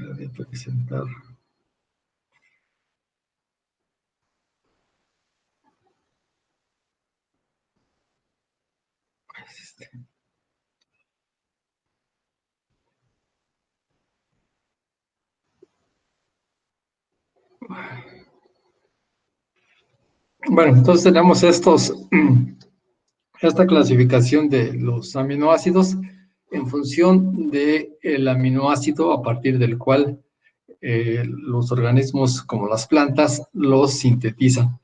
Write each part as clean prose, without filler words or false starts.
Voy a presentar. Bueno, entonces tenemos esta clasificación de los aminoácidos en función del aminoácido a partir del cual los organismos como las plantas los sintetizan.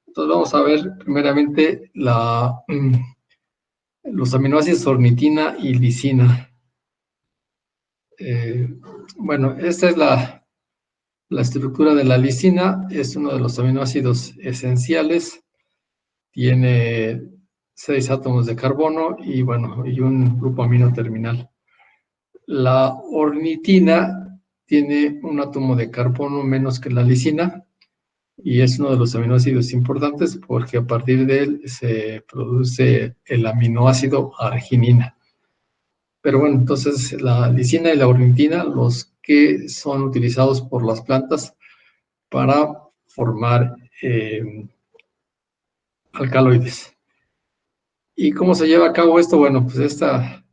Entonces vamos a ver primeramente los aminoácidos ornitina y lisina. Bueno, esta es la estructura de la lisina, es uno de los aminoácidos esenciales, tiene 6 átomos de carbono y, bueno, y un grupo amino terminal. La ornitina tiene un átomo de carbono menos que la lisina y es uno de los aminoácidos importantes porque a partir de él se produce el aminoácido arginina. Pero bueno, entonces la lisina y la ornitina, los que son utilizados por las plantas para formar alcaloides. ¿Y cómo se lleva a cabo esto? Bueno, pues esta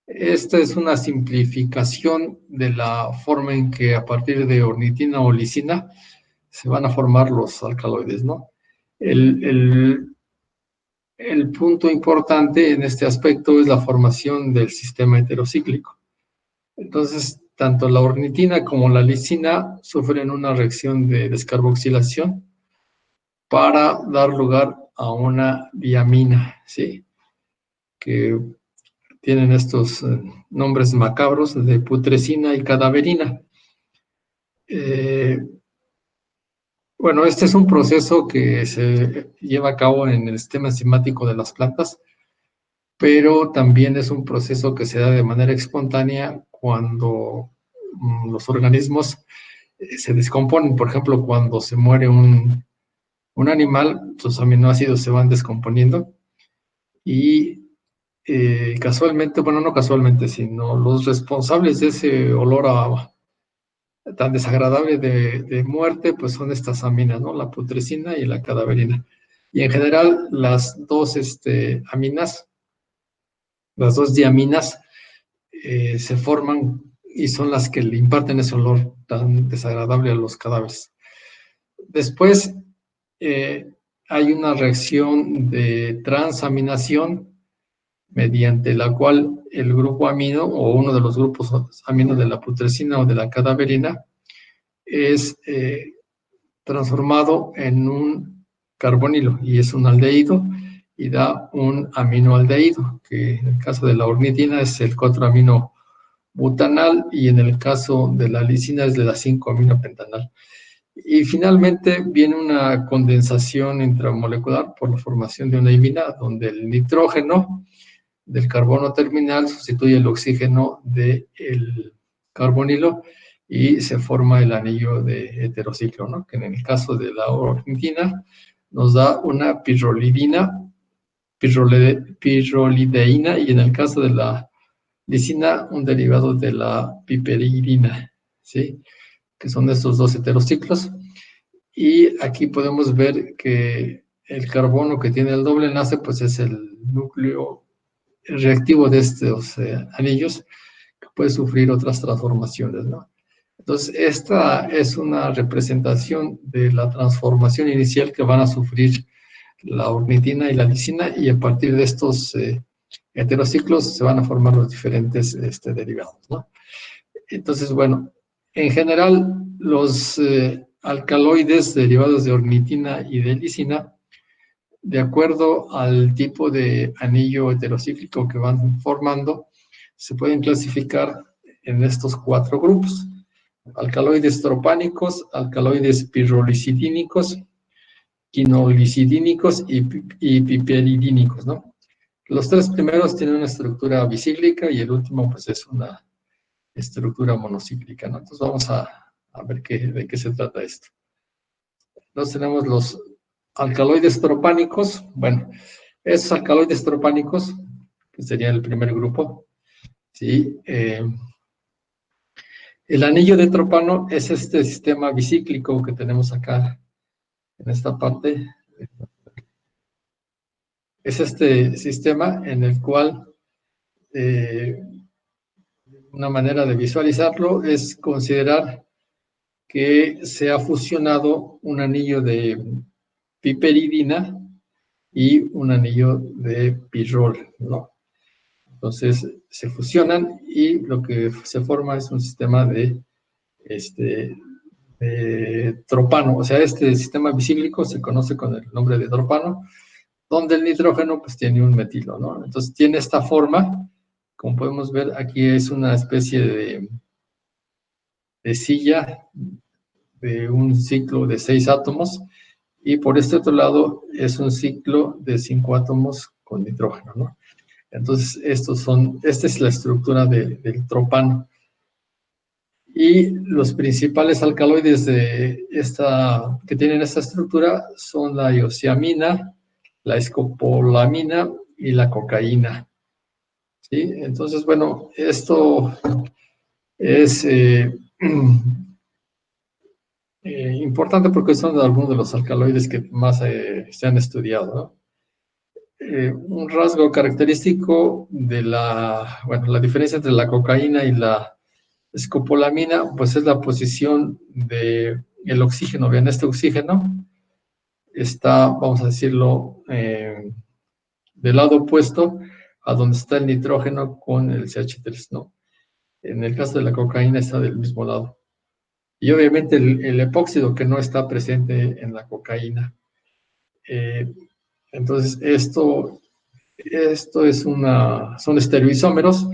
es una simplificación de la forma en que a partir de ornitina o lisina se van a formar los alcaloides, ¿no? El punto importante en este aspecto es la formación del sistema heterocíclico. Entonces, tanto la ornitina como la lisina sufren una reacción de descarboxilación para dar lugar a una diamina, ¿sí? Que tienen estos nombres macabros de putrescina y cadaverina. Bueno, este es un proceso que se lleva a cabo en el sistema enzimático de las plantas, pero también es un proceso que se da de manera espontánea cuando los organismos se descomponen. Por ejemplo, cuando se muere un animal, sus aminoácidos se van descomponiendo y casualmente, bueno, no casualmente, sino los responsables de ese olor tan desagradable de muerte, pues son estas aminas, ¿no? La putrescina y la cadaverina. Y en general, las dos aminas, las dos diaminas, se forman y son las que le imparten ese olor tan desagradable a los cadáveres. Después, hay una reacción de transaminación mediante la cual el grupo amino o uno de los grupos aminos de la putrescina o de la cadaverina es transformado en un carbonilo y es un aldehído y da un aminoaldehído, que en el caso de la ornitina es el 4-amino butanal y en el caso de la lisina es de la 5-amino pentanal. Y finalmente viene una condensación intramolecular por la formación de una imina donde el nitrógeno del carbono terminal sustituye el oxígeno del carbonilo y se forma el anillo de heterociclo, ¿no? Que en el caso de la ornitina nos da una pirrolideína y en el caso de la lisina un derivado de la piperidina, ¿sí? Que son estos dos heterociclos. Y aquí podemos ver que el carbono que tiene el doble enlace pues es el núcleo reactivo de estos anillos que puede sufrir otras transformaciones, ¿no? Entonces, esta es una representación de la transformación inicial que van a sufrir la ornitina y la lisina y a partir de estos heterociclos se van a formar los diferentes derivados, ¿no? Entonces, bueno, en general los alcaloides derivados de ornitina y de lisina, de acuerdo al tipo de anillo heterocíclico que van formando, se pueden clasificar en estos 4 grupos: alcaloides tropánicos, alcaloides pirrolicidínicos, quinolicidínicos y piperidínicos, ¿no? Los 3 primeros tienen una estructura bicíclica y el último pues es una estructura monocíclica, ¿no? Entonces vamos a ver de qué se trata esto. Entonces tenemos los alcaloides tropánicos. Bueno, esos alcaloides tropánicos, que sería el primer grupo, ¿sí? El anillo de tropano es este sistema bicíclico que tenemos acá en esta parte. Es este sistema en el cual una manera de visualizarlo es considerar que se ha fusionado un anillo de piperidina y un anillo de pirrol, ¿no? Entonces se fusionan y lo que se forma es un sistema este, de tropano. O sea, este sistema bicíclico se conoce con el nombre de tropano, donde el nitrógeno pues tiene un metilo, ¿no? Entonces tiene esta forma, como podemos ver aquí es una especie de silla de un ciclo de 6 átomos y por este otro lado es un ciclo de 5 átomos con nitrógeno, ¿no? Entonces, esta es la estructura del tropano. Y los principales alcaloides que tienen esta estructura son la iosiamina, la escopolamina y la cocaína. ¿Sí? Entonces, bueno, esto es importante porque son algunos de los alcaloides que más se han estudiado, ¿no? Un rasgo característico de la diferencia entre la cocaína y la escopolamina, pues es la posición del oxígeno. Vean, este oxígeno está, vamos a decirlo, del lado opuesto a donde está el nitrógeno con el CH3, ¿no? En el caso de la cocaína está del mismo lado. Y obviamente el epóxido que no está presente en la cocaína. Entonces, esto son estereoisómeros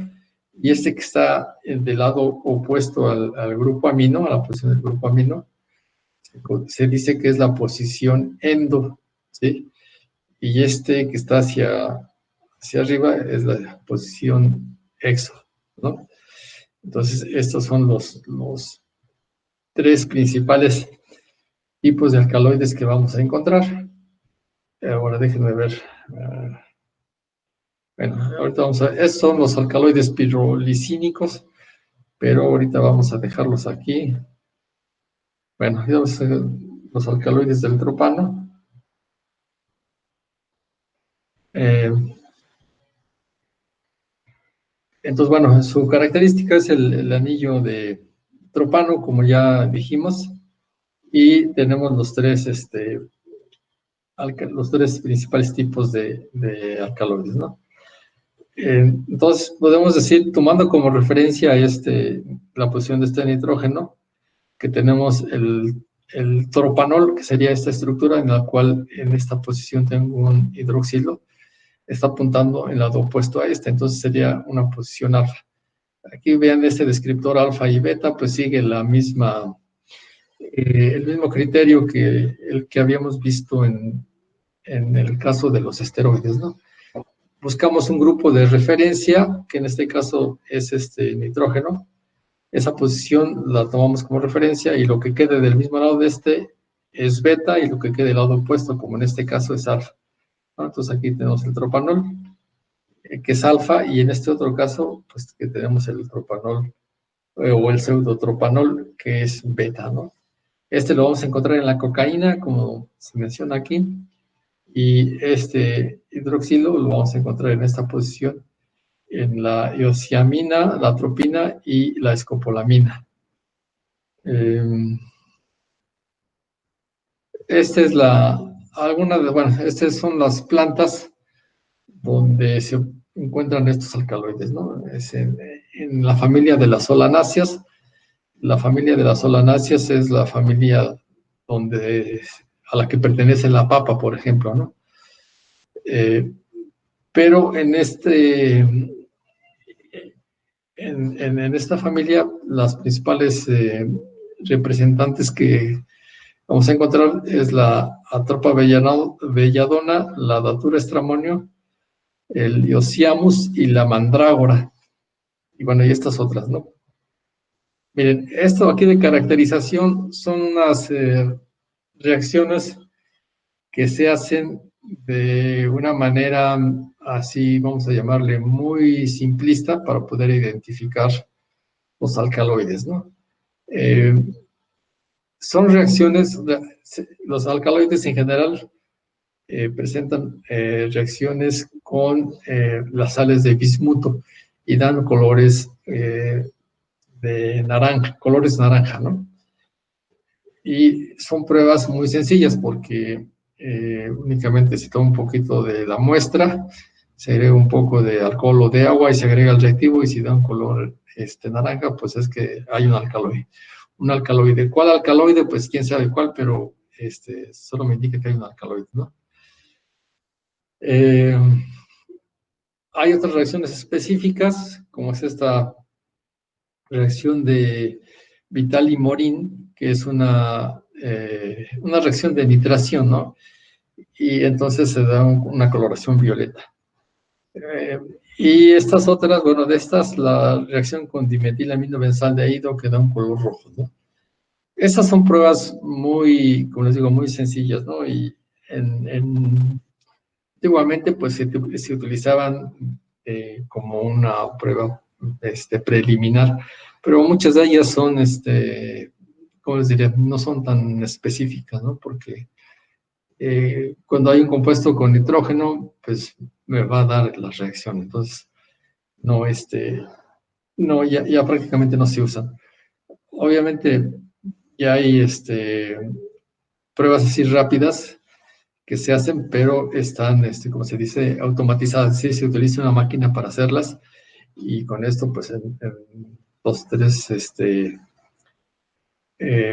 y este que está del lado opuesto al grupo amino, a la posición del grupo amino, se dice que es la posición endo, ¿sí? Y este que está hacia arriba es la posición exo, ¿no? Entonces, estos son los tres principales tipos de alcaloides que vamos a encontrar. Ahora déjenme ver. Bueno, ahorita vamos a ver. Estos son los alcaloides pirolicínicos, pero ahorita vamos a dejarlos aquí. Bueno, ya vamos a ver los alcaloides del tropano. Eh, entonces, bueno, su característica es el anillo de tropano, como ya dijimos, y tenemos los tres principales tipos de alcaloides, ¿no? Entonces, podemos decir, tomando como referencia la posición de este nitrógeno, que tenemos el tropanol, que sería esta estructura en la cual en esta posición tengo un hidroxilo, está apuntando en el lado opuesto a este, entonces sería una posición alfa. Aquí vean este descriptor alfa y beta, pues sigue el mismo criterio que el que habíamos visto en el caso de los esteroides, ¿no? Buscamos un grupo de referencia, que en este caso es este nitrógeno. Esa posición la tomamos como referencia y lo que quede del mismo lado de este es beta y lo que quede del lado opuesto, como en este caso, es alfa, ¿no? Entonces aquí tenemos el tropanol, que es alfa, y en este otro caso, pues que tenemos el tropanol o el pseudotropanol, que es beta, ¿no? Este lo vamos a encontrar en la cocaína, como se menciona aquí, y este hidroxilo lo vamos a encontrar en esta posición en la iosiamina, la atropina y la escopolamina. Esta es estas son las plantas donde se encuentran estos alcaloides, ¿no? Es en la familia de las solanáceas. La familia de las solanáceas es la familia a la que pertenece la papa, por ejemplo, ¿no? Pero en esta familia, las principales representantes que vamos a encontrar es la Atropa belladona, la Datura estramonio, el Iosiamus y la Mandrágora. Y bueno, y estas otras, ¿no? Miren, esto aquí de caracterización son unas reacciones que se hacen de una manera así, vamos a llamarle, muy simplista para poder identificar los alcaloides, ¿no? Eh, Son reacciones, los alcaloides en general presentan reacciones con las sales de bismuto y dan colores de naranja, colores naranja, ¿no? Y son pruebas muy sencillas porque únicamente se toma un poquito de la muestra, se agrega un poco de alcohol o de agua y se agrega el reactivo y si da un color naranja, pues es que hay un alcaloide. Un alcaloide. ¿Cuál alcaloide? Pues quién sabe cuál, pero solo me indica que hay un alcaloide, ¿no? Eh, Hay otras reacciones específicas, como es esta reacción de Vitali-Morin, que es una reacción de nitración, ¿no? Y entonces se da una coloración violeta. Eh, y estas otras, bueno, de estas, la reacción con dimetilaminobensaldeído que da un color rojo, ¿no? Esas son pruebas muy, como les digo, muy sencillas, ¿no? Y antiguamente, pues, se utilizaban como una prueba preliminar, pero muchas de ellas son, ¿cómo les diría? No son tan específicas, ¿no? Porque cuando hay un compuesto con nitrógeno, pues me va a dar la reacción. Entonces, no, no, ya prácticamente no se usan. Obviamente, ya hay pruebas así rápidas que se hacen, pero están, como se dice, automatizadas. Sí, se utiliza una máquina para hacerlas y con esto, pues en 2, 3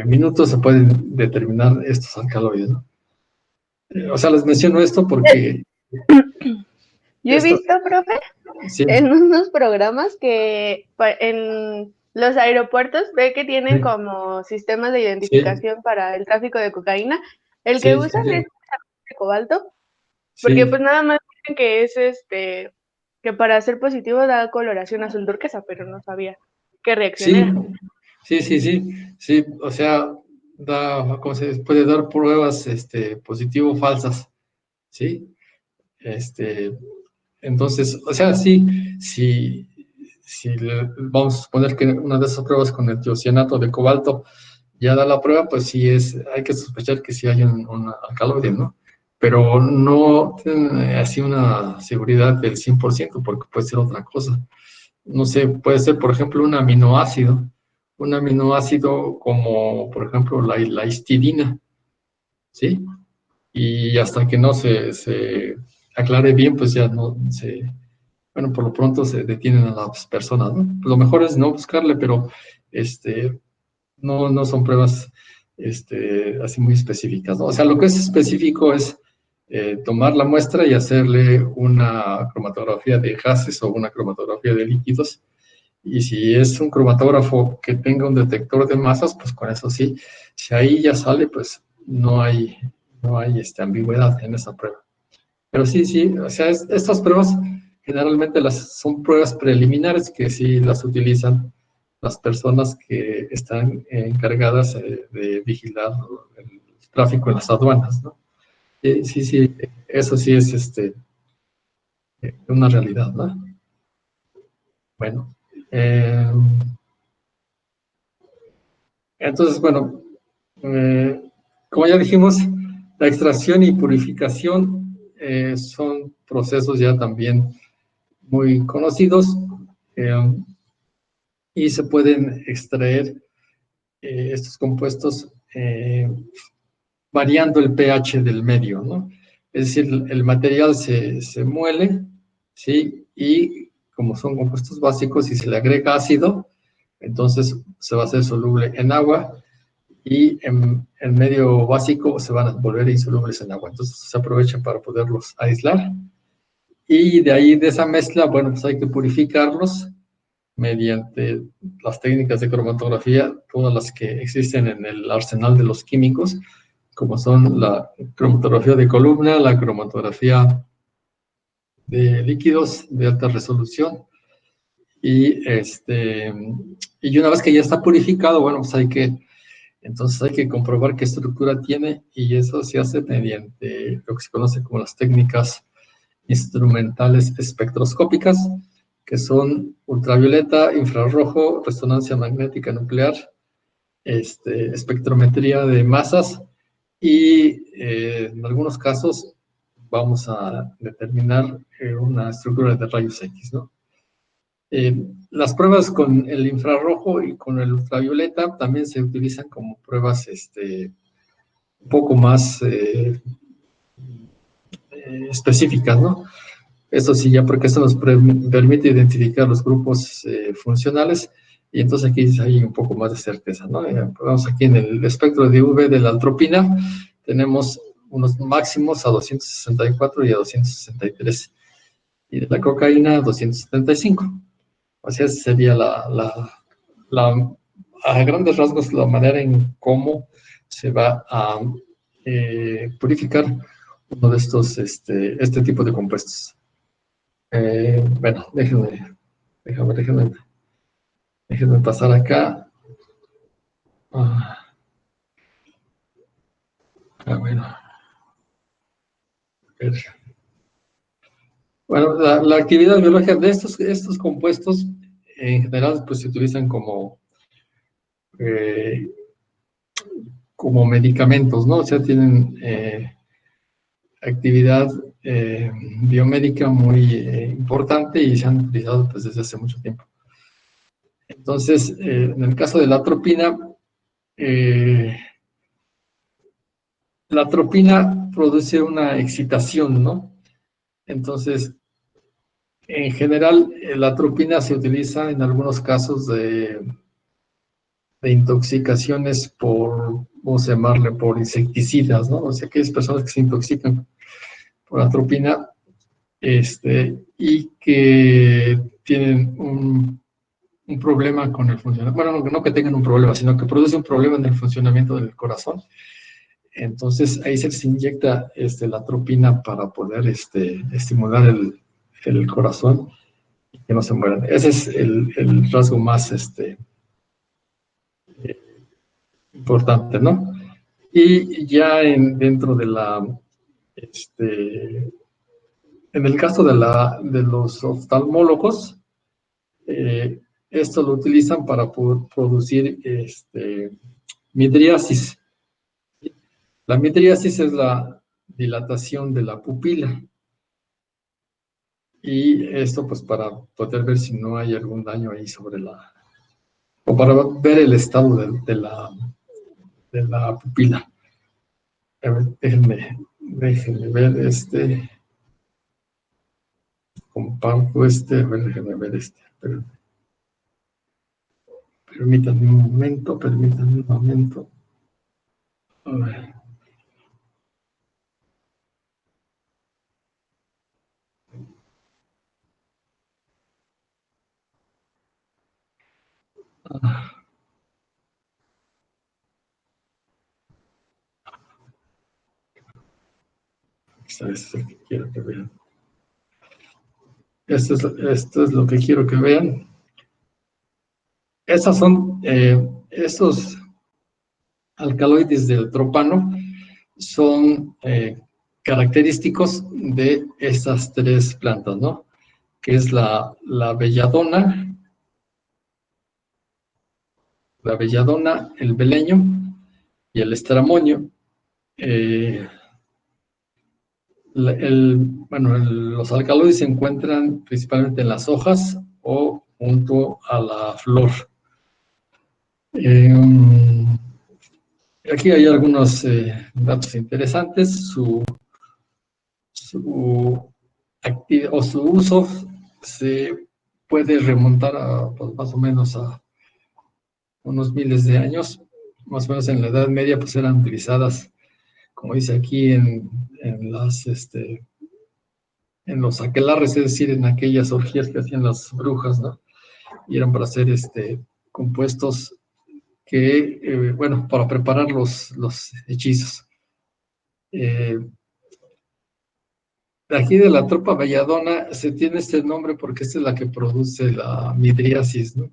minutos se pueden determinar estos alcaloides, ¿no? O sea, les menciono esto porque Yo he esto, visto, profe, sí, en unos programas que en los aeropuertos ve que tienen sí, como sistemas de sí, identificación para el tráfico de cocaína. El que sí, sí, usan es sí, de cobalto, porque pues sí, nada más dicen que es que para ser positivo da coloración azul turquesa, pero no sabía qué reacción sí, era. sí, sí, sí, sí, o sea, ¿cómo se puede dar pruebas, positivo o falsas? ¿Sí? Este, entonces, o sea, sí, si vamos a suponer que una de esas pruebas con el tiocianato de cobalto ya da la prueba, pues sí hay que sospechar que sí hay un alcaloide, ¿no? Pero no tiene así una seguridad del 100% porque puede ser otra cosa. No sé, puede ser, por ejemplo, un aminoácido como, por ejemplo, la histidina, ¿sí? Y hasta que no se aclare bien, pues ya no bueno, por lo pronto se detienen a las personas, ¿no? Lo mejor es no buscarle, pero no son pruebas así muy específicas, ¿no? O sea, lo que es específico es tomar la muestra y hacerle una cromatografía de gases o una cromatografía de líquidos. Y si es un cromatógrafo que tenga un detector de masas, pues con eso sí. Si ahí ya sale, pues no hay ambigüedad en esa prueba. Pero sí, sí, o sea, estas pruebas generalmente son pruebas preliminares que sí las utilizan las personas que están encargadas de vigilar el tráfico en las aduanas, ¿no? Sí, sí, sí, eso sí es una realidad, ¿no? Bueno, entonces, bueno, como ya dijimos, la extracción y purificación son procesos ya también muy conocidos. eh, y se pueden extraer estos compuestos variando el pH del medio, ¿no? Es decir, el material se muele, ¿sí? Y como son compuestos básicos y se le agrega ácido, entonces se va a hacer soluble en agua y en medio básico se van a volver insolubles en agua. Entonces se aprovecha para poderlos aislar. Y de ahí, de esa mezcla, bueno, pues hay que purificarlos mediante las técnicas de cromatografía, todas las que existen en el arsenal de los químicos, como son la cromatografía de columna, la cromatografía de líquidos de alta resolución, y una vez que ya está purificado, bueno, pues entonces hay que comprobar qué estructura tiene, y eso se hace mediante lo que se conoce como las técnicas instrumentales espectroscópicas, que son ultravioleta, infrarrojo, resonancia magnética nuclear espectrometría de masas y en algunos casos vamos a determinar una estructura de rayos X, ¿no? Las pruebas con el infrarrojo y con el ultravioleta también se utilizan como pruebas un poco más específicas, ¿no? Eso sí, ya porque esto nos permite identificar los grupos funcionales y entonces aquí hay un poco más de certeza, ¿no? Vamos aquí en el espectro de UV de la atropina, tenemos unos máximos a 264 y a 263, y de la cocaína a 275. O sea, sería a grandes rasgos la manera en cómo se va a purificar uno de estos, este tipo de compuestos. Bueno, déjenme pasar acá. Bueno, bueno, la actividad biológica de estos compuestos en general pues se utilizan eh, como medicamentos, ¿no? O sea, tienen actividad biomédica muy importante y se han utilizado pues, desde hace mucho tiempo. Entonces, en el caso de eh, la atropina produce una excitación, ¿no? Entonces, en general, la atropina se utiliza en algunos casos de intoxicaciones por, vamos a llamarle, por insecticidas, ¿no? O sea, que hay personas que se intoxican por atropina y que tienen un problema con el funcionamiento, bueno, no que tengan un problema, sino que produce un problema en el funcionamiento del corazón. Entonces ahí se les inyecta la atropina para poder estimular el corazón y que no se mueran. Ese es el rasgo más importante, ¿no? Y ya dentro de en el caso de los oftalmólogos, eh, esto lo utilizan para producir midriasis. La midriasis es la dilatación de la pupila. Y esto pues para poder ver si no hay algún daño ahí o para ver el estado de la pupila. A ver, déjenme ver comparto a ver, déjenme ver permítanme un momento. A ver. Esto es lo que quiero que vean. Esto es lo que quiero que vean. Esas son, estos alcaloides del tropano son característicos de estas tres plantas, ¿no? Que es la belladona, el beleño y el estramonio. Eh, los alcaloides se encuentran principalmente en las hojas o junto a la flor. Aquí hay algunos datos interesantes. Su su uso se puede remontar a, pues, más o menos a unos miles de años. Más o menos en la Edad Media pues eran utilizadas, como dice aquí, en los aquelarres, es decir, en aquellas orgías que hacían las brujas, ¿no? Y eran para hacer compuestos que, bueno, para preparar los hechizos. Aquí de la tropa belladona se tiene este nombre porque esta es la que produce la midriasis, ¿no?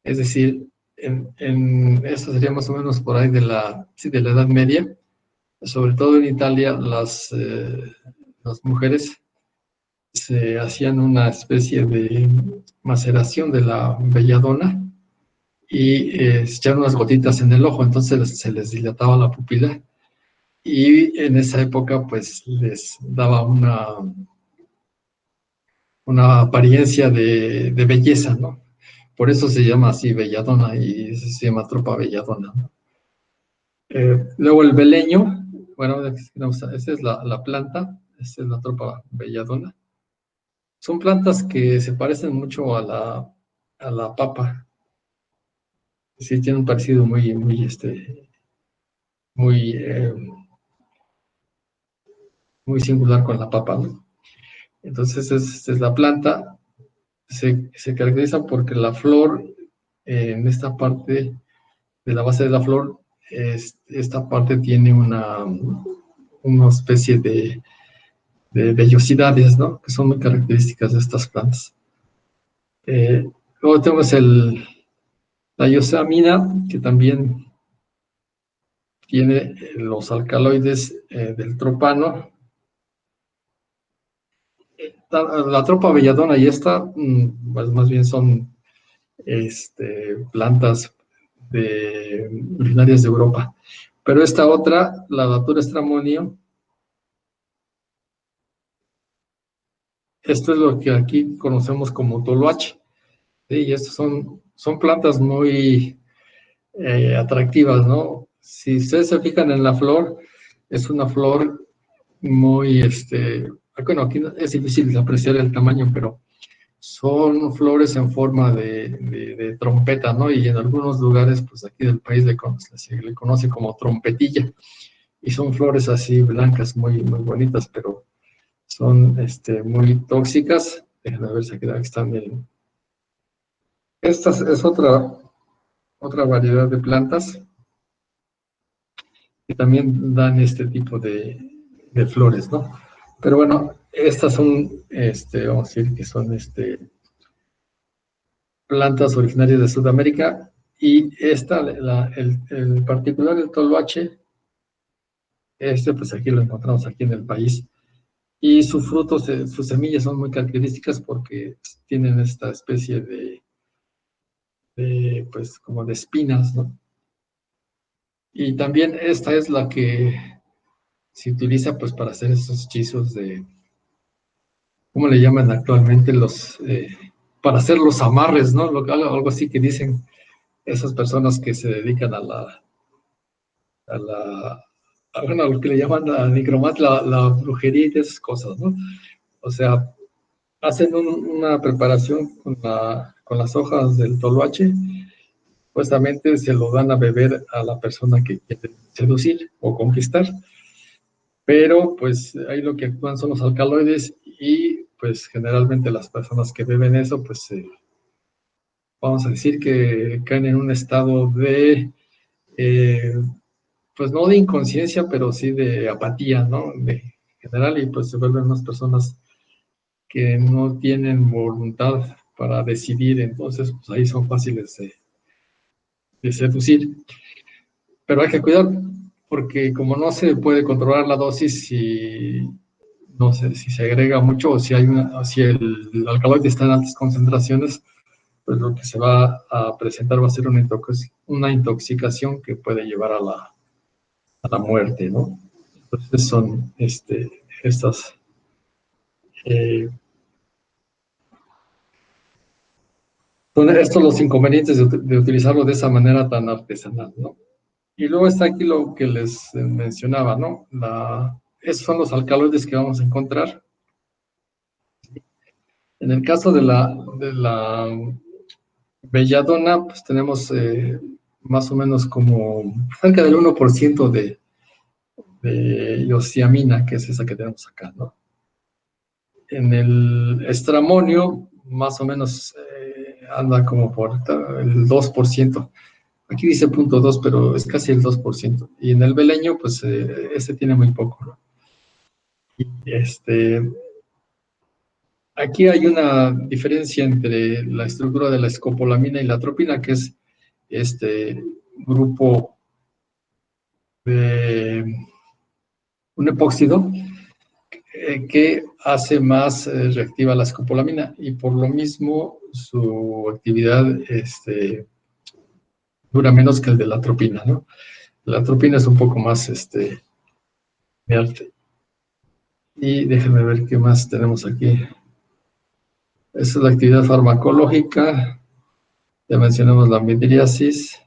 Es decir, eso sería más o menos por ahí sí, de la Edad Media. Sobre todo en Italia, las mujeres se hacían una especie de maceración de la belladona y se echaron unas gotitas en el ojo, entonces se les dilataba la pupila y en esa época pues les daba una apariencia de belleza, ¿no? Por eso se llama así belladona y se llama tropa belladona, ¿no? Luego el beleño, bueno, esa es la planta, esta es la tropa belladona. Son plantas que se parecen mucho a la papa. Sí, tienen un parecido muy, muy singular con la papa, ¿no? Entonces, esta es la planta. Se caracteriza porque la flor, en esta parte de la base de la flor, esta parte tiene una especie de vellosidades, ¿no? Que son muy características de estas plantas. Luego tenemos la iosamina, que también tiene los alcaloides del tropano. La tropa belladona y esta, pues más bien son plantas originarias de Europa. Pero esta otra, la Datura stramonio, esto es lo que aquí conocemos como toloache. ¿Sí? Y estas son plantas muy atractivas, ¿no? Si ustedes se fijan en la flor, es una flor muy, bueno, aquí es difícil de apreciar el tamaño, pero son flores en forma de trompeta, ¿no? Y en algunos lugares, pues aquí del país se le conoce como trompetilla. Y son flores así blancas, muy, muy bonitas, pero son muy tóxicas. Déjenme ver si aquí están bien. Esta es otra variedad de plantas que también dan este tipo de flores, ¿no? Pero bueno, estas son, vamos a decir que son plantas originarias de Sudamérica y esta, el particular, el toloache, pues aquí lo encontramos aquí en el país. Y sus frutos, sus semillas son muy características porque tienen esta especie pues como de espinas, ¿no? Y también esta es la que se utiliza pues para hacer esos hechizos ¿cómo le llaman actualmente? Para hacer los amarres, ¿no? Algo así que dicen esas personas que se dedican a la, bueno, a lo que le llaman la nigromancia, la brujería y esas cosas, ¿no? O sea, hacen una preparación con las hojas del toloache, supuestamente se lo dan a beber a la persona que quiere seducir o conquistar, pero pues ahí lo que actúan son los alcaloides y pues generalmente las personas que beben eso, pues vamos a decir que caen en un estado eh, pues no de inconsciencia, pero sí de apatía, ¿no? De general, y pues se vuelven unas personas que no tienen voluntad para decidir, entonces pues ahí son fáciles de seducir. Pero hay que cuidar, porque como no se puede controlar la dosis, si no sé si se agrega mucho o si el alcaloide está en altas concentraciones, pues lo que se va a presentar va a ser una intoxicación que puede llevar a la muerte, ¿no? Entonces son estas, eh, son estos los inconvenientes de utilizarlo de esa manera tan artesanal, ¿no? Y luego está aquí lo que les mencionaba, ¿no? Esos son los alcaloides que vamos a encontrar. En el caso de la belladona, pues tenemos más o menos como cerca del 1% de iosiamina, que es esa que tenemos acá, ¿no? En el estramonio, más o menos anda como por el 2%. Aquí dice 0.2, pero es casi el 2%. Y en el beleño, pues ese tiene muy poco, ¿no? Y aquí hay una diferencia entre la estructura de la escopolamina y la atropina, que es este grupo de un epóxido que hace más reactiva la escopolamina y por lo mismo su actividad dura menos que el de la atropina, ¿no? La atropina es un poco más fuerte. Y déjenme ver qué más tenemos aquí. Esa es la actividad farmacológica. Ya mencionamos la midriasis.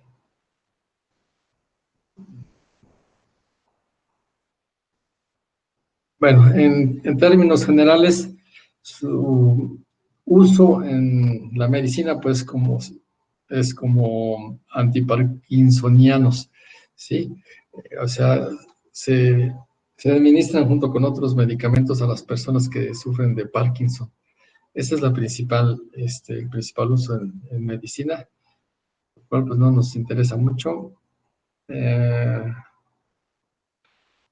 Bueno, en términos generales, su uso en la medicina, pues, es como antiparkinsonianos, ¿sí? O sea, se, se administran junto con otros medicamentos a las personas que sufren de Parkinson. Ese es el principal uso en medicina, lo cual pues no nos interesa mucho. Eh,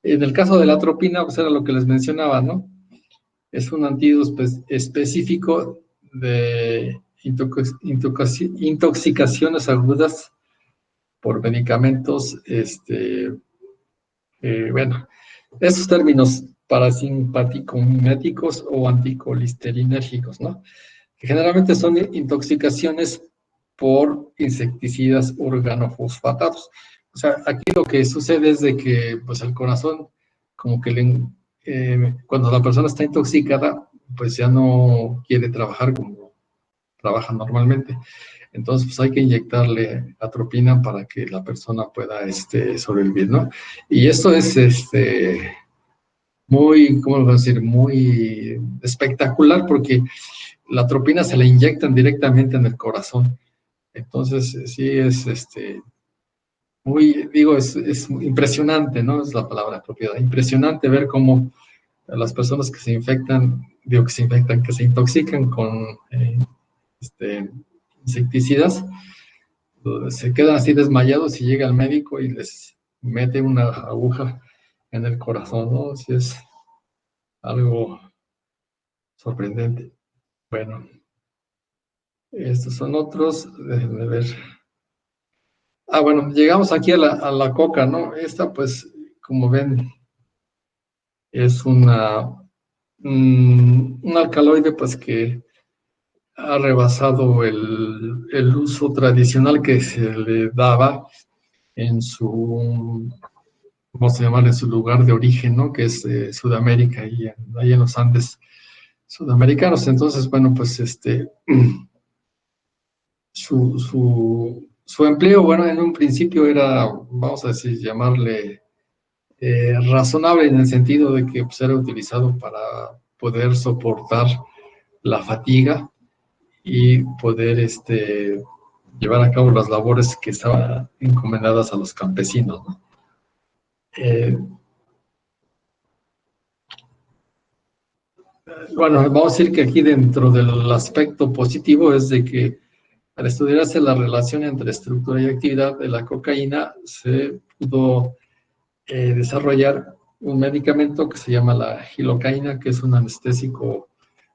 en el caso de la atropina, pues era lo que les mencionaba, ¿no? Es un antídoto específico de intoxicaciones agudas por medicamentos, bueno, esos términos parasimpaticomiméticos o anticolinerinérgicos, ¿no? Que generalmente son intoxicaciones por insecticidas organofosfatados. O sea, aquí lo que sucede es de que pues el corazón, como que cuando la persona está intoxicada, pues ya no quiere trabajar como trabaja normalmente. Entonces, pues hay que inyectarle atropina para que la persona pueda sobrevivir, ¿no? Y esto es muy, ¿cómo lo voy a decir? Muy espectacular porque la atropina se la inyectan directamente en el corazón. Entonces, sí es muy, digo, es impresionante, ¿no? Es la palabra apropiada. Impresionante ver cómo las personas que se infectan, digo que se infectan, que se intoxican con este, insecticidas, se quedan así desmayados y llega el médico y les mete una aguja en el corazón, ¿no? Sí es algo sorprendente. Bueno, estos son otros, déjenme ver. Ah, bueno, llegamos aquí a la coca, ¿no? Esta, pues, como ven, es un alcaloide, pues, que ha rebasado el uso tradicional que se le daba en su, vamos a llamar, en su lugar de origen, ¿no? Que es Sudamérica, y ahí en los Andes sudamericanos. Entonces, bueno, pues, su empleo, bueno, en un principio era, vamos a decir, llamarle razonable en el sentido de que pues, era utilizado para poder soportar la fatiga y poder llevar a cabo las labores que estaban encomendadas a los campesinos, ¿no? Bueno, vamos a decir que aquí dentro del aspecto positivo es de que al estudiarse la relación entre estructura y actividad de la cocaína, se pudo desarrollar un medicamento que se llama la gilocaína, que es un anestésico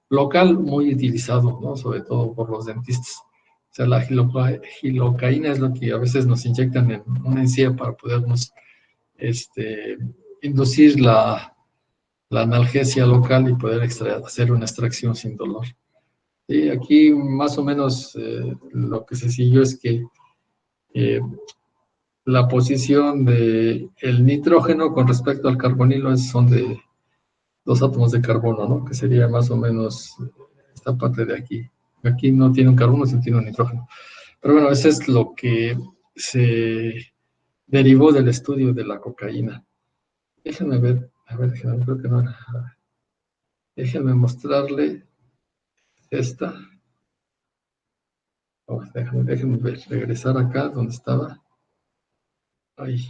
local muy utilizado, ¿no? Sobre todo por los dentistas. O sea, la gilocaína es lo que a veces nos inyectan en una encía para podernos inducir la analgesia local y poder hacer una extracción sin dolor. Y aquí más o menos lo que se siguió es que eh, la posición del nitrógeno con respecto al carbonilo son de dos átomos de carbono, ¿no? Que sería más o menos esta parte de aquí. Aquí no tiene un carbono, sino tiene un nitrógeno. Pero bueno, eso es lo que se derivó del estudio de la cocaína. Déjenme ver, a ver, creo que no era. Déjenme mostrarle esta. Oh, déjenme ver, regresar acá donde estaba. Ahí.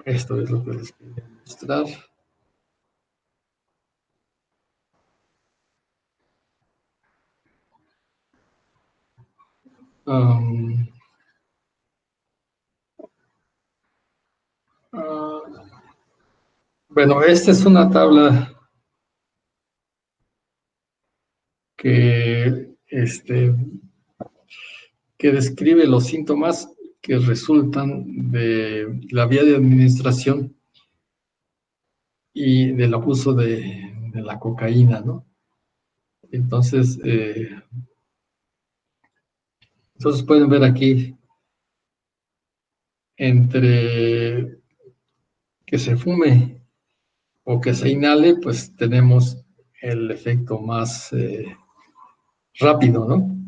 Esto es lo que les quería mostrar. Um, bueno, esta es una tabla que, que describe los síntomas que resultan de la vía de administración y del abuso de la cocaína, ¿no? Entonces, pueden ver aquí, entre que se fume o que se inhale, pues tenemos el efecto más rápido, ¿no?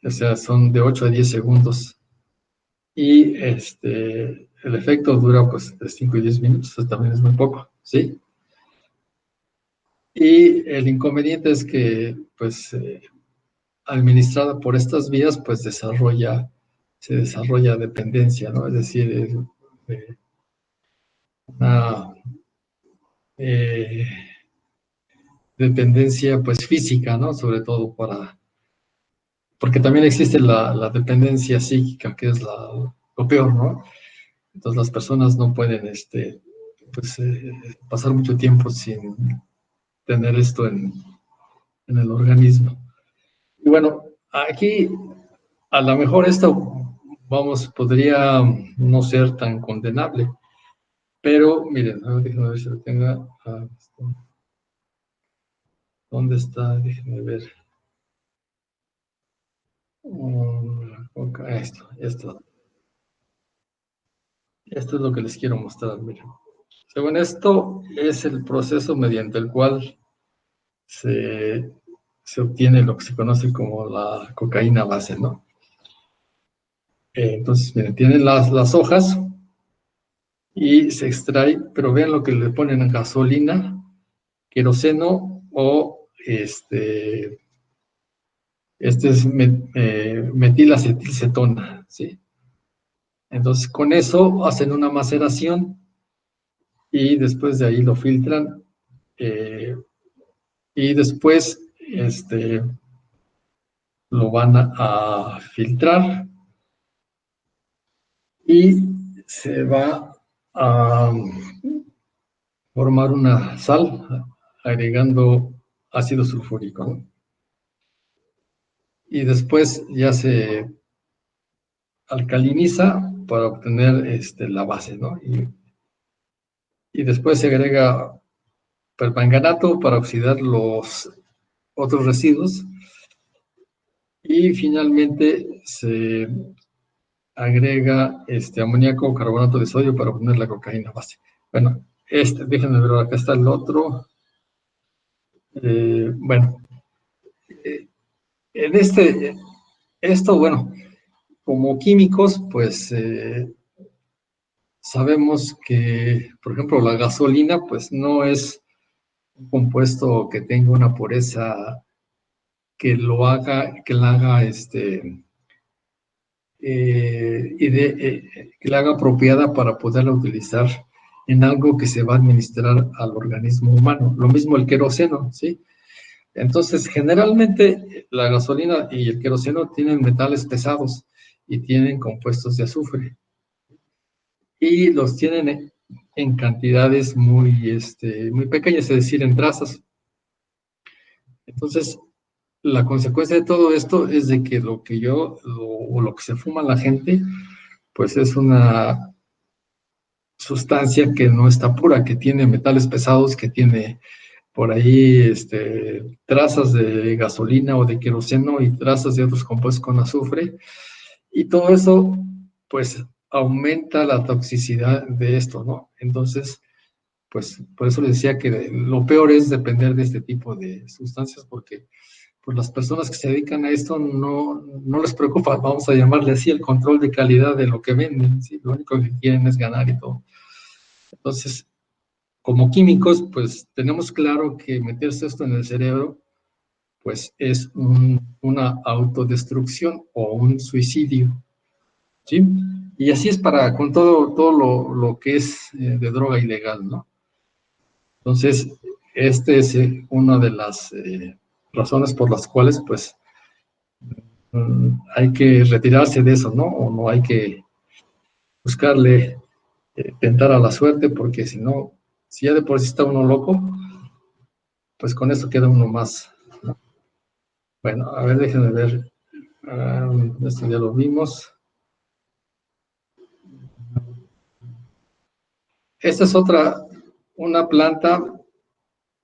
O sea, son de 8 a 10 segundos. Y el efecto dura pues de 5 y 10 minutos, eso también es muy poco, ¿sí? Y el inconveniente es que, pues, administrada por estas vías, pues se desarrolla dependencia, ¿no? Es decir, una eh, dependencia, pues, física, ¿no? Sobre todo porque también existe la dependencia psíquica, que es lo peor, ¿no? Entonces las personas no pueden, pues, pasar mucho tiempo sin tener esto en el organismo. Y bueno, aquí a lo mejor esto, vamos, podría no ser tan condenable, pero miren, a ver, déjenme ver si lo tenga. ¿Dónde está? Déjenme ver. Ok, esto es lo que les quiero mostrar, miren. Según esto, es el proceso mediante el cual se, se obtiene lo que se conoce como la cocaína base, ¿no? Entonces, miren, tienen las hojas y se extrae, pero vean lo que le ponen en gasolina, queroseno o este es metilacetilcetona, ¿sí? Entonces, con eso hacen una maceración y después de ahí lo filtran eh, y después lo van a filtrar y se va a formar una sal agregando ácido sulfúrico, ¿no? Y después ya se alcaliniza para obtener la base, ¿no? Y después se agrega permanganato para oxidar los otros residuos y finalmente se agrega amoníaco o carbonato de sodio para obtener la cocaína base. Bueno, déjenme ver, acá está el otro. Bueno, eh, en esto, bueno, como químicos, pues sabemos que, por ejemplo, la gasolina, pues no es un compuesto que tenga una pureza que la haga, que la haga apropiada para poderla utilizar en algo que se va a administrar al organismo humano. Lo mismo el queroseno, ¿sí? Entonces, generalmente la gasolina y el queroseno tienen metales pesados y tienen compuestos de azufre y los tienen en cantidades muy pequeñas, es decir, en trazas. Entonces, la consecuencia de todo esto es de que lo que se fuma la gente, pues es una sustancia que no está pura, que tiene metales pesados, que tiene por ahí trazas de gasolina o de queroseno y trazas de otros compuestos con azufre. Y todo eso, pues, aumenta la toxicidad de esto, ¿no? Entonces, pues, por eso les decía que lo peor es depender de este tipo de sustancias, porque pues las personas que se dedican a esto no les preocupa, vamos a llamarle así, el control de calidad de lo que venden, ¿sí? Lo único que quieren es ganar y todo. Entonces, como químicos, pues tenemos claro que meterse esto en el cerebro, pues es una autodestrucción o un suicidio, ¿sí? Y así es con todo lo que es de droga ilegal, ¿no? Entonces, es una de las razones por las cuales, pues, hay que retirarse de eso, ¿no? O no hay que buscarle tentar a la suerte, porque si no, si ya de por sí está uno loco, pues con esto queda uno más, ¿no? Bueno, a ver, déjenme ver. Esto ya lo vimos. Esta es una planta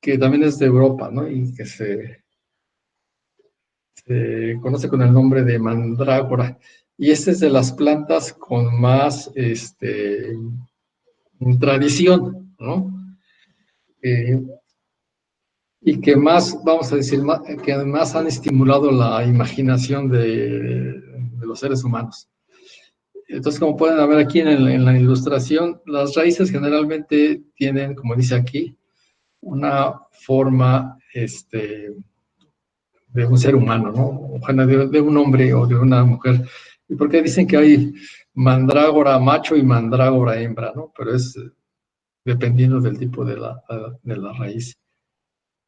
que también es de Europa, ¿no? Y que se conoce con el nombre de mandrágora. Y esta es de las plantas con más tradición, ¿no? Eh, y que más, vamos a decir, que más han estimulado la imaginación de los seres humanos. Entonces, como pueden ver aquí en la ilustración, las raíces generalmente tienen, como dice aquí, una forma de un ser humano, ¿no? Ojalá de un hombre o de una mujer. ¿Y por qué dicen que hay mandrágora macho y mandrágora hembra, ¿no? Pero es dependiendo del tipo de la raíz.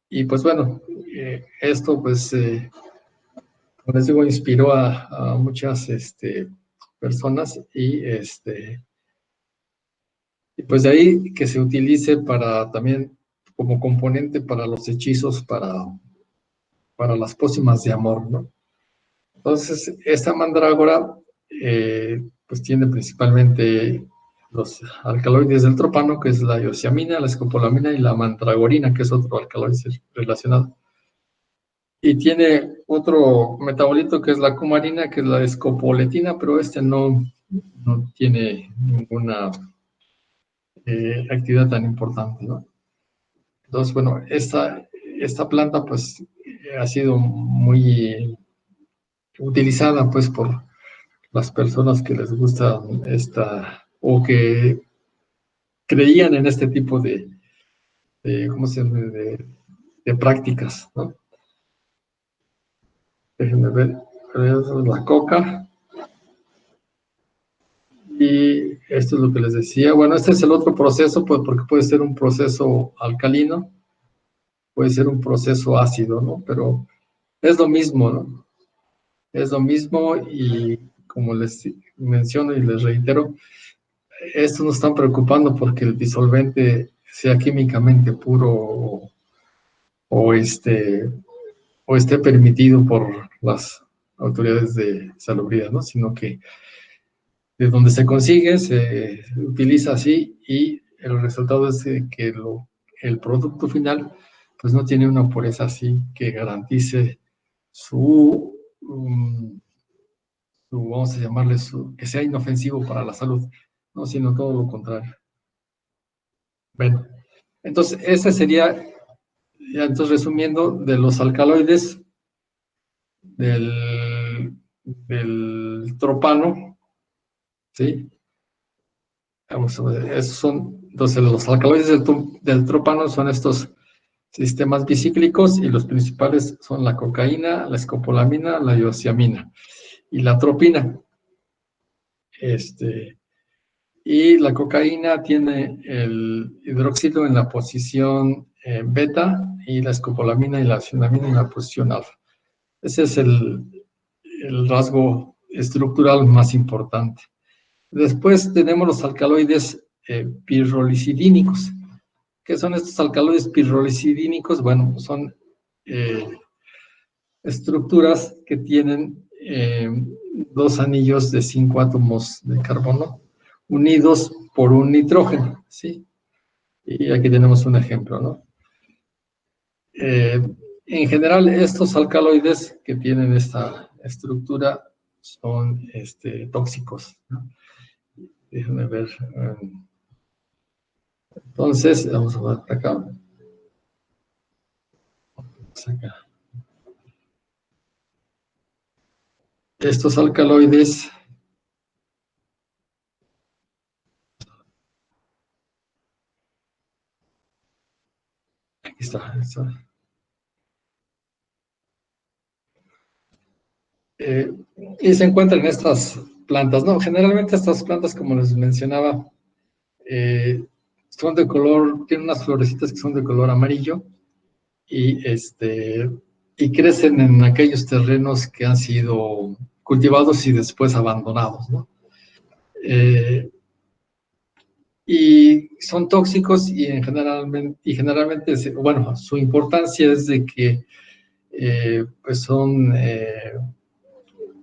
Y pues bueno, esto pues, como les digo, inspiró a muchas personas y pues de ahí que se utilice para también como componente para los hechizos, para las pócimas de amor, ¿no? Entonces, esta mandrágora pues tiene principalmente los alcaloides del tropano, que es la iosiamina, la escopolamina y la mandragorina, que es otro alcaloide relacionado. Y tiene otro metabolito que es la cumarina, que es la escopoletina, pero no tiene ninguna actividad tan importante, ¿no? Entonces, bueno, esta planta pues ha sido muy utilizada pues por las personas que les gusta o que creían en este tipo ¿cómo se llama? De prácticas, ¿no? Déjenme ver, la coca. Y esto es lo que les decía. Bueno, este es el otro proceso, pues, porque puede ser un proceso alcalino, puede ser un proceso ácido, ¿no? Pero es lo mismo, ¿no? Es lo mismo y como les menciono y les reitero, esto nos está preocupando porque el disolvente sea químicamente puro o, o esté permitido por las autoridades de salubridad, ¿no? Sino que de donde se consigue, se utiliza así y el resultado es que el producto final pues no tiene una pureza así que garantice vamos a llamarle, que sea inofensivo para la salud, no, sino todo lo contrario. Bueno, entonces ese sería, ya entonces resumiendo, de los alcaloides del tropano, ¿sí? Vamos a ver, esos son, entonces los alcaloides del tropano son estos sistemas bicíclicos y los principales son la cocaína, la escopolamina, la iosiamina y la tropina. Y la cocaína tiene el hidróxido en la posición beta y la escopolamina y la cionamina en la posición alfa. Ese es el rasgo estructural más importante. Después tenemos los alcaloides pirrolicidínicos. ¿Qué son estos alcaloides pirrolicidínicos? Bueno, son estructuras que tienen dos anillos de 5 átomos de carbono unidos por un nitrógeno, ¿sí? Y aquí tenemos un ejemplo, ¿no? En general, estos alcaloides que tienen esta estructura son tóxicos, ¿no? Déjenme ver. Entonces, vamos a ver acá. Acá. Estos alcaloides aquí está. Y se encuentran en estas plantas, ¿no? Generalmente estas plantas, como les mencionaba, son de color, tienen unas florecitas que son de color amarillo y, y crecen en aquellos terrenos que han sido cultivados y después abandonados, ¿no? Y son tóxicos y, generalmente, bueno, su importancia es de que pues son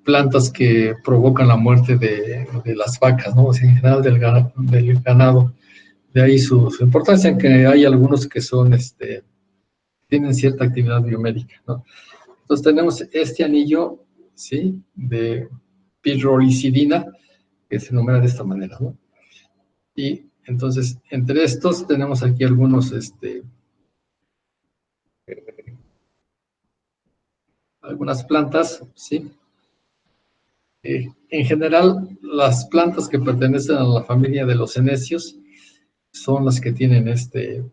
plantas que provocan la muerte de las vacas, ¿no? O sea, en general del ganado. De ahí su importancia, en que hay algunos que tienen cierta actividad biomédica, ¿no? Entonces tenemos este anillo, ¿sí? De pirrolicidina, que se enumera de esta manera, ¿no? Y entonces, entre estos tenemos aquí algunos, algunas plantas, ¿sí? En general, las plantas que pertenecen a la familia de los senecios son las que tienen este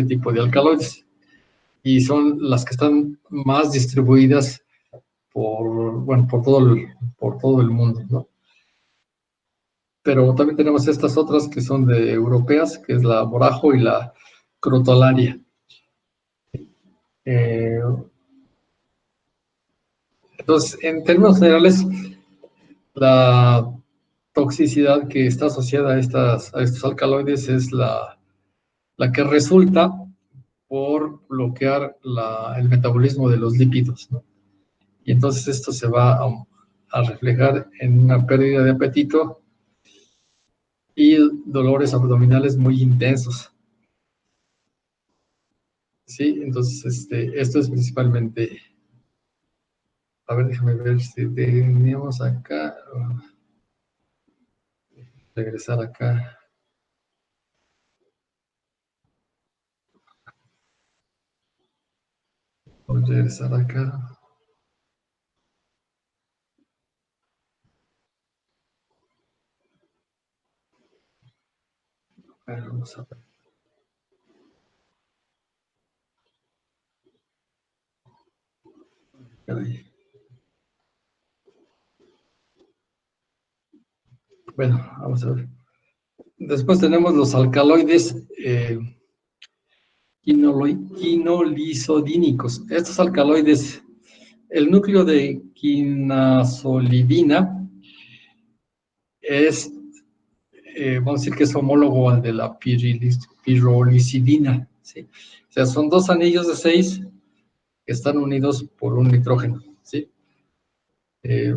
tipo de alcaloides y son las que están más distribuidas bueno, por todo el mundo, ¿no? Pero también tenemos estas otras que son de europeas, que es la borajo y la crotalaria. Eh, entonces, en términos generales, la toxicidad que está asociada a estos alcaloides es la que resulta por bloquear el metabolismo de los lípidos, ¿no? Y entonces esto se va a reflejar en una pérdida de apetito y dolores abdominales muy intensos, ¿sí? Entonces, esto es principalmente, a ver, déjame ver si teníamos acá, regresar acá, vamos a regresar acá, a ver, vamos a ver. Caray. Bueno, vamos a ver. Después tenemos los alcaloides quinolisodínicos. Estos alcaloides, el núcleo de quinazolidina es, vamos a decir que es homólogo al de la pirrolicidina, ¿sí? O sea, son dos anillos de 6 que están unidos por un nitrógeno, ¿sí? Eh,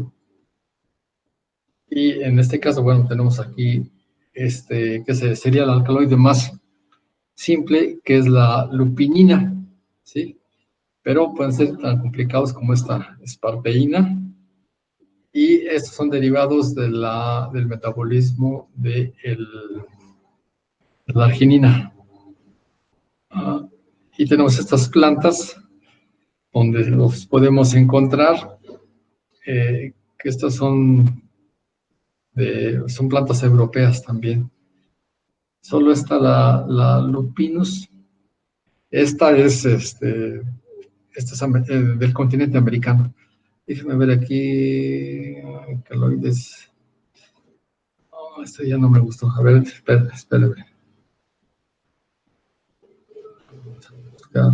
y en este caso, bueno, tenemos aquí, sería el alcaloide más simple, que es la lupinina, ¿sí? Pero pueden ser tan complicados como esta esparteína, y estos son derivados del metabolismo de la arginina. Ah, y tenemos estas plantas donde los podemos encontrar, que estas son plantas europeas también. Solo está la lupinus. Esta es, del continente americano. Déjame ver aquí, alcaloides. Oh, esto ya no me gustó. A ver, espérame. Buscar.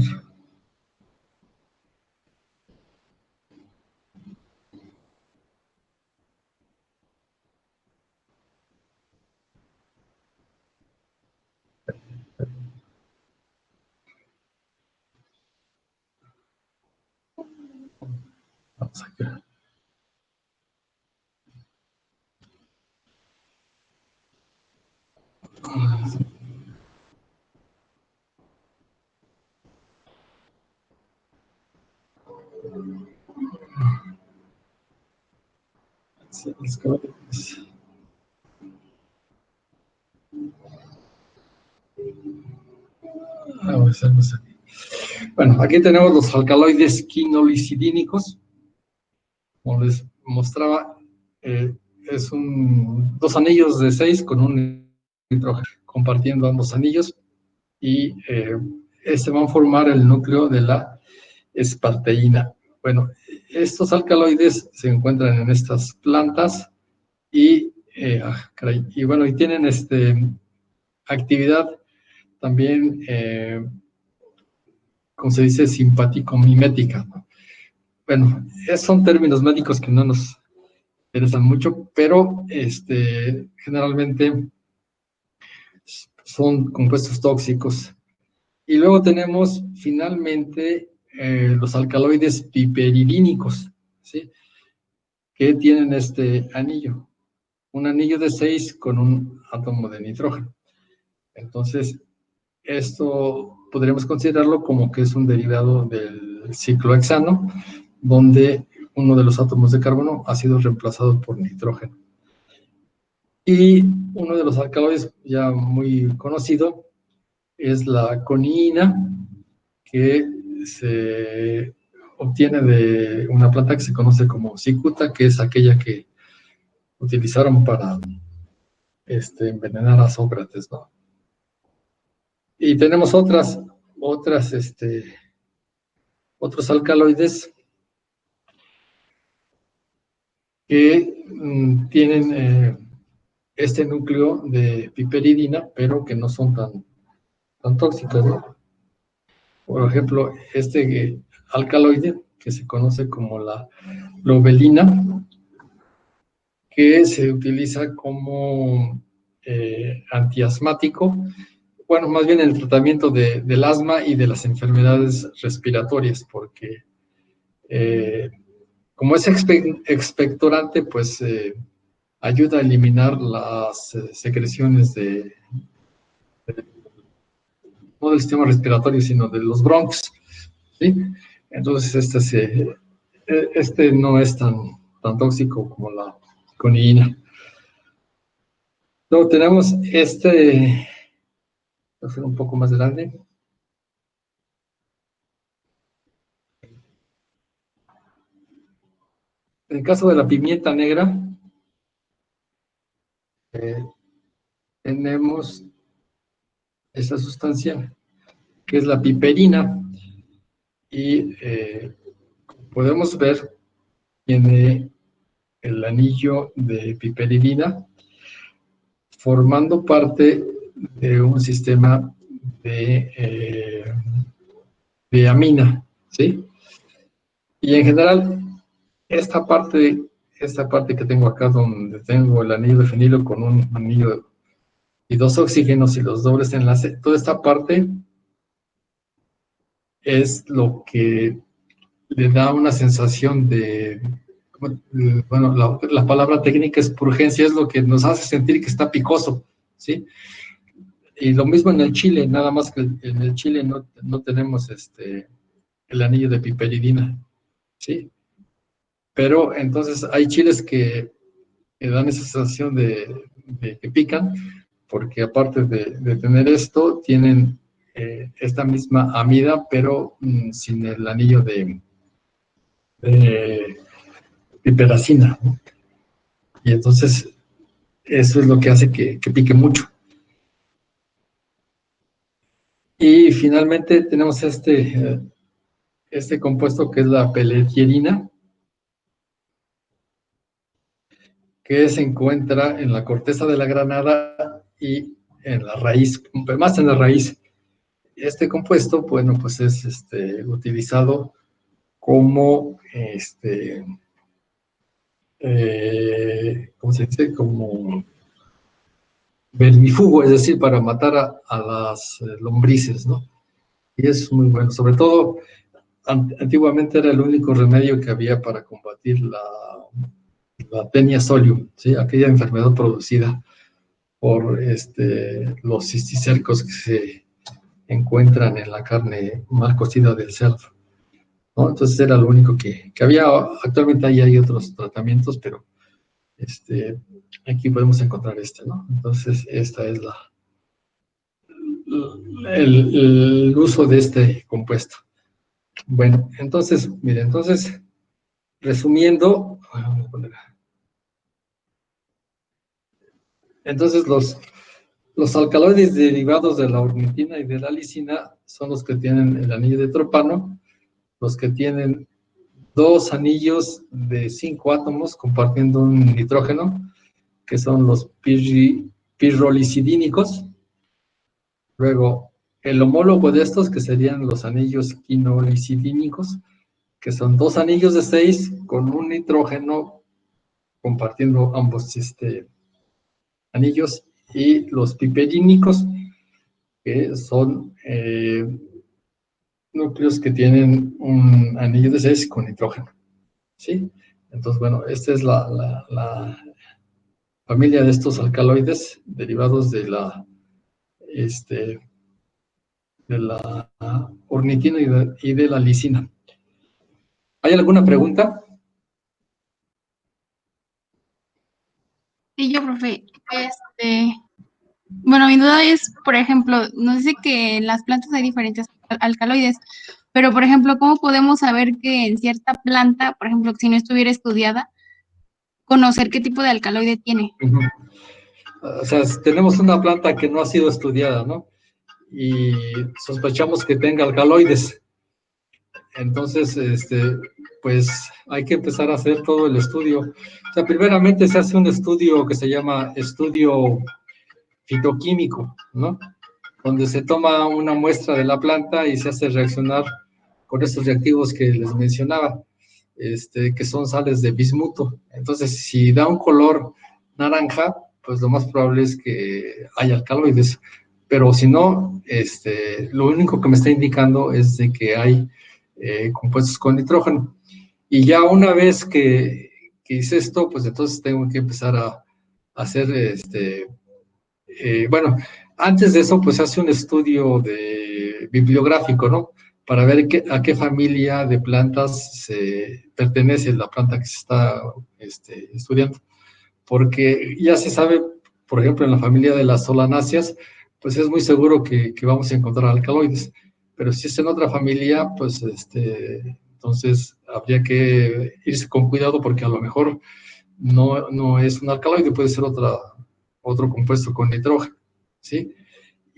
Vamos aquí. Vamos a hacernos aquí. Bueno, aquí tenemos los alcaloides quinolicidínicos. Como les mostraba, es dos anillos de 6 con un nitrógeno, compartiendo ambos anillos, y se van a formar el núcleo de la esparteína. Bueno, estos alcaloides se encuentran en estas plantas y, y bueno, y tienen actividad también, como se dice, simpático-mimética, ¿no? Bueno, son términos médicos que no nos interesan mucho, pero generalmente son compuestos tóxicos. Y luego tenemos finalmente los alcaloides piperidínicos, ¿sí? Que tienen este anillo, un anillo de 6 con un átomo de nitrógeno. Entonces, esto podríamos considerarlo como que es un derivado del ciclohexano, donde uno de los átomos de carbono ha sido reemplazado por nitrógeno. Y uno de los alcaloides ya muy conocido es la coniina, que se obtiene de una planta que se conoce como cicuta, que es aquella que utilizaron para envenenar a Sócrates, ¿no? Y tenemos otros alcaloides que tienen este núcleo de piperidina, pero que no son tan tóxicas, ¿no? Por ejemplo, alcaloide, que se conoce como la lobelina, que se utiliza como antiasmático, bueno, más bien en el tratamiento del asma y de las enfermedades respiratorias, porque como es expectorante, pues ayuda a eliminar las secreciones no del sistema respiratorio, sino de los bronquios, ¿sí? Entonces, este no es tan tóxico como la coniina. Luego tenemos va a ser un poco más grande. En el caso de la pimienta negra, eh, tenemos esta sustancia que es la piperina, y podemos ver, tiene el anillo de piperidina formando parte de un sistema de amina, ¿sí? Y en general, esta parte que tengo acá, donde tengo el anillo de fenilo con un anillo y dos oxígenos y los dobles enlaces, toda esta parte es lo que le da una sensación bueno, la palabra técnica es purgencia, es lo que nos hace sentir que está picoso, ¿sí? Y lo mismo en el chile, nada más que en el chile no tenemos el anillo de piperidina, ¿sí? Pero entonces hay chiles que dan esa sensación de que pican, porque aparte de tener esto, tienen esta misma amida, pero sin el anillo de piperacina, ¿no? Y entonces eso es lo que hace que pique mucho. Y finalmente tenemos este compuesto que es la peletierina, que se encuentra en la corteza de la granada y en la raíz, más en la raíz. Este compuesto, bueno, pues es utilizado como, ¿cómo se dice? Como vermifugo, es decir, para matar a las lombrices, ¿no? Y es muy bueno, sobre todo, antiguamente era el único remedio que había para combatir la tenia solium, ¿sí? Aquella enfermedad producida por los cisticercos que se encuentran en la carne mal cocida del cerdo, ¿no? Entonces era lo único que había. Actualmente ahí hay otros tratamientos, pero aquí podemos encontrar ¿no? Entonces esta es el uso de este compuesto. Bueno, entonces, mire, resumiendo, entonces los alcaloides derivados de la ornitina y de la lisina son los que tienen el anillo de tropano, los que tienen dos anillos de 5 átomos compartiendo un nitrógeno, que son los pirrolicidínicos. Luego, el homólogo de estos, que serían los anillos quinolicidínicos, que son dos anillos de 6 con un nitrógeno compartiendo ambos anillos, y los piperínicos, que son núcleos que tienen un anillo de 6 con nitrógeno, ¿sí? Entonces, bueno, esta es la familia de estos alcaloides derivados de la de la ornitina y de la lisina. ¿Hay alguna pregunta? Sí, yo, profe. Bueno, mi duda es, por ejemplo, nos dice que en las plantas hay diferentes alcaloides, pero, por ejemplo, ¿cómo podemos saber que en cierta planta, por ejemplo, si no estuviera estudiada, conocer qué tipo de alcaloide tiene? Uh-huh. O sea, tenemos una planta que no ha sido estudiada, ¿no? Y sospechamos que tenga alcaloides. Entonces, pues hay que empezar a hacer todo el estudio. O sea, primeramente se hace un estudio que se llama estudio fitoquímico, ¿no? Donde se toma una muestra de la planta y se hace reaccionar con estos reactivos que les mencionaba, que son sales de bismuto. Entonces, si da un color naranja, pues lo más probable es que haya alcaloides. Pero si no, lo único que me está indicando es de que hay compuestos con nitrógeno. Y ya una vez que hice esto, pues entonces tengo que empezar a hacer, bueno, antes de eso, pues hace un estudio bibliográfico, ¿no? Para ver a qué familia de plantas pertenece la planta que se está estudiando. Porque ya se sabe, por ejemplo, en la familia de las solanáceas, pues es muy seguro que vamos a encontrar alcaloides. Pero si es en otra familia, pues entonces habría que irse con cuidado porque a lo mejor no es un alcaloide, puede ser otro compuesto con nitrógeno, ¿sí?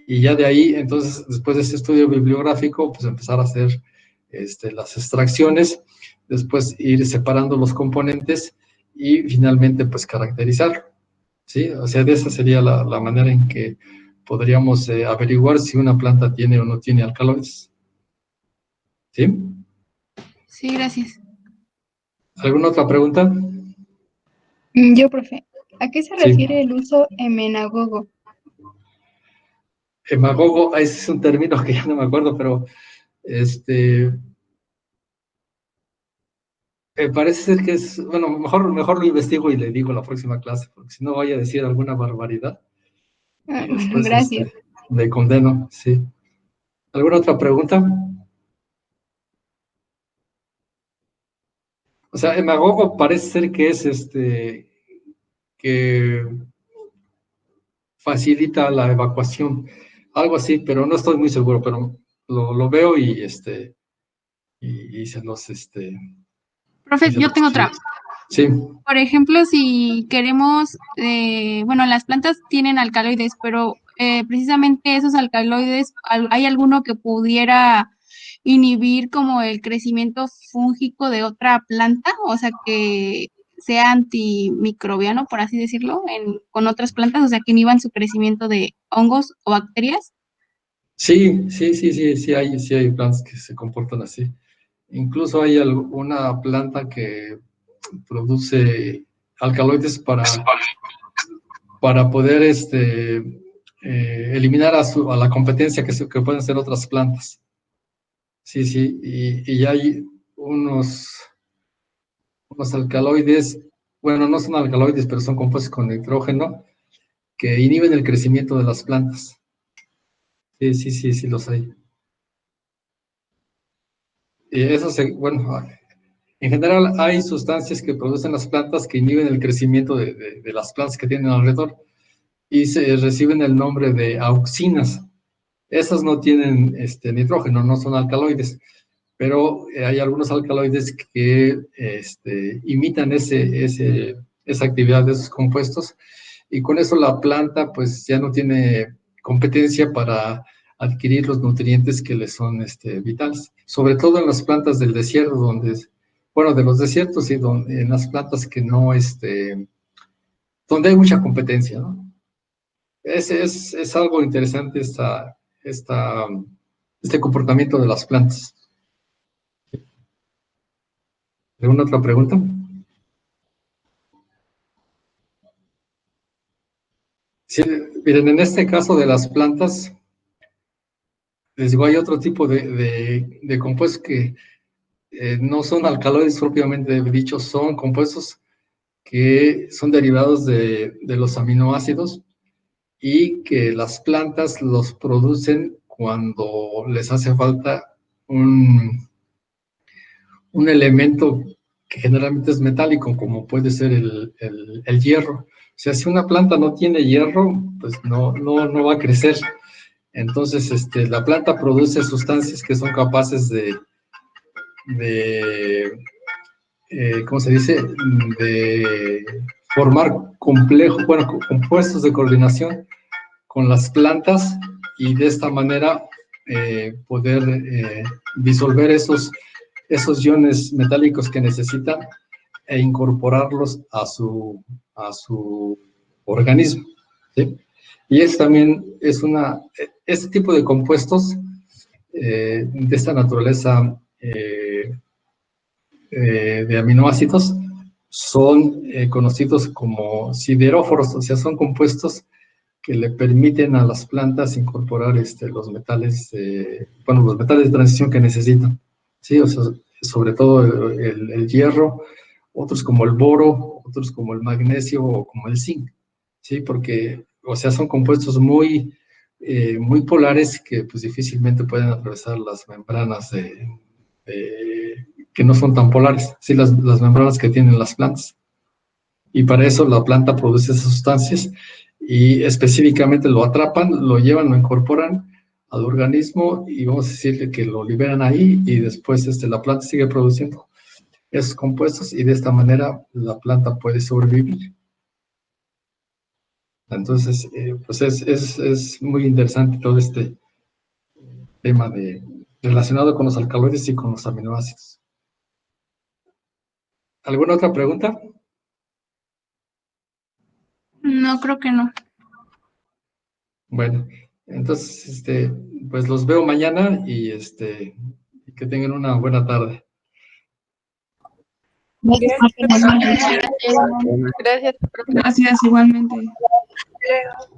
Y ya de ahí, entonces, después de ese estudio bibliográfico, pues empezar a hacer las extracciones, después ir separando los componentes y finalmente, pues caracterizar, ¿sí? O sea, de esa sería la manera en que podríamos averiguar si una planta tiene o no tiene alcaloides, ¿sí? Sí, gracias. ¿Alguna otra pregunta? Yo, profe, ¿a qué se Sí. refiere el uso hemenagogo? Hemagogo, ese es un término que ya no me acuerdo, pero parece ser que es, bueno, mejor lo investigo y le digo la próxima clase, porque si no vaya a decir alguna barbaridad Ah, y bueno, después gracias. le condeno, sí. ¿Alguna otra pregunta? O sea, hemagogo parece ser que es que facilita la evacuación, algo así, pero no estoy muy seguro, pero lo veo y se los Profe, y se yo los tengo otra. sí. Por ejemplo, si queremos, bueno, las plantas tienen alcaloides, pero precisamente esos alcaloides, ¿hay alguno que pudiera inhibir como el crecimiento fúngico de otra planta? O sea, que sea antimicrobiano, por así decirlo, con otras plantas, o sea, que inhiban su crecimiento de hongos o bacterias. Sí hay plantas que se comportan así. Incluso hay una planta que produce alcaloides para poder eliminar a la competencia que pueden ser otras plantas. Sí, y hay unos alcaloides, bueno, no son alcaloides, pero son compuestos con nitrógeno que inhiben el crecimiento de las plantas. Sí los hay. Y eso bueno, en general hay sustancias que producen las plantas que inhiben el crecimiento de las plantas que tienen alrededor y se reciben el nombre de auxinas. Esas no tienen nitrógeno, no son alcaloides, pero hay algunos alcaloides que imitan esa actividad de esos compuestos y con eso la planta pues ya no tiene competencia para adquirir los nutrientes que le son vitales, sobre todo en las plantas del desierto, bueno, de los desiertos y en las plantas que no, donde hay mucha competencia, ¿no? Es algo interesante esta, este comportamiento de las plantas. ¿Alguna otra pregunta? Sí, miren, en este caso de las plantas, les digo, hay otro tipo de compuestos que no son alcaloides propiamente dichos, son compuestos que son derivados de los aminoácidos y que las plantas los producen cuando les hace falta un elemento que generalmente es metálico, como puede ser el hierro. O sea, si una planta no tiene hierro, pues no va a crecer. Entonces, la planta produce sustancias que son capaces de ¿cómo se dice? De formar compuestos de coordinación con las plantas y de esta manera poder disolver esos iones metálicos que necesitan e incorporarlos a su organismo, ¿sí? Y este tipo de compuestos de esta naturaleza de aminoácidos son conocidos como sideróforos, o sea, son compuestos que le permiten a las plantas incorporar los metales, los metales de transición que necesitan, ¿sí? O sea, sobre todo el hierro, otros como el boro, otros como el magnesio o como el zinc, ¿sí? Porque, o sea, son compuestos muy polares que pues difícilmente pueden atravesar las membranas que no son tan polares, ¿sí? Las membranas que tienen las plantas. Y para eso la planta produce esas sustancias y específicamente lo atrapan, lo llevan, lo incorporan al organismo y vamos a decirle que lo liberan ahí y después la planta sigue produciendo esos compuestos y de esta manera la planta puede sobrevivir. Entonces, pues es muy interesante todo este tema relacionado con los alcaloides y con los aminoácidos. ¿Alguna otra pregunta? No, creo que no. Bueno, entonces, pues los veo mañana y que tengan una buena tarde. Gracias, profe. Gracias, igualmente. Hasta luego.